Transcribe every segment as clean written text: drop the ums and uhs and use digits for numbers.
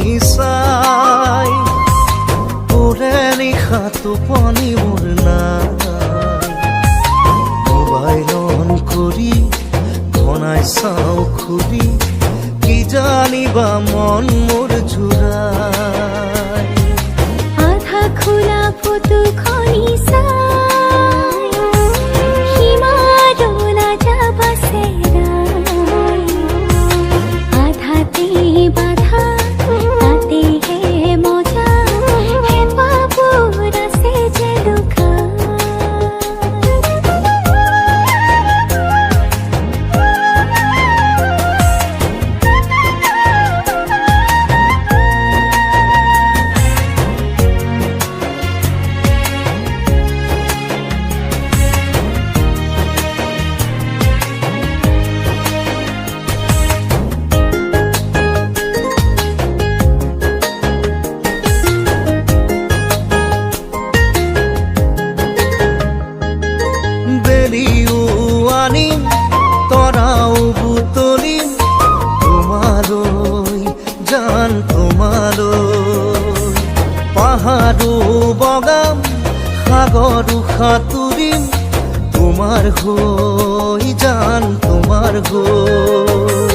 টোপনি চাই ওৰে নিশা টোপনি মোৰ নাই মোবাইল অন কৰি বনাই চাওঁ খুলি কি জানিবা মন মোৰ জোৰাই আধা খোলা ফটোখনি চাই সীমাডোলা যাবা চেৰাই আধাতে বাধা তাতেহে মজা হেঁপাহবোৰ আছে যে লুকাই আনিম তৰাও বুটলিম তোমালৈ জান তোমালৈ পাহাৰো বগাম সাগৰো সাঁতুৰিম তোমাৰ হৈ জান তোমাৰ হৈ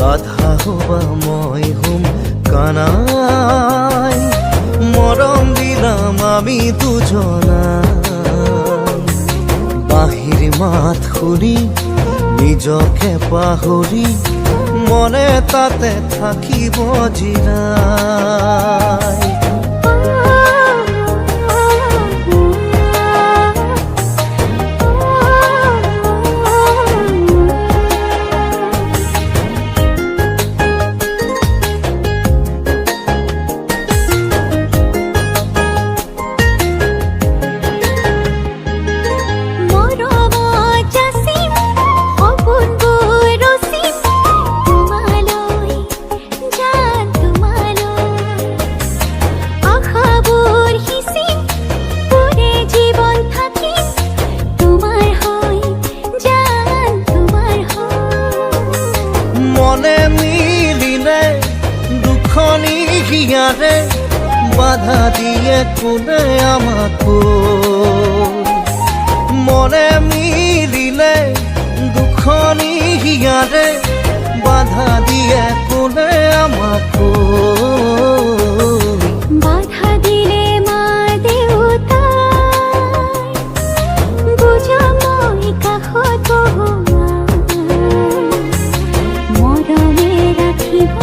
ৰাধা হবা মই হুম কানাই মৰম দিলাম আমি দুজনাই বাহিৰ মাত শুনি নিজকে পাহৰি মনে তাতে থাকিব জিৰাই মনে মিলিলে দুখনি হিয়াৰে বাধা দিয়ে কোনে আমাকো মনে মিলিলে দুখনি হিয়াৰে বাধা দিয়ে কোনে আমাকো বাধা দিলে মা দেউতাই বুজা মই কাষত বহু মৰমে ৰাখিব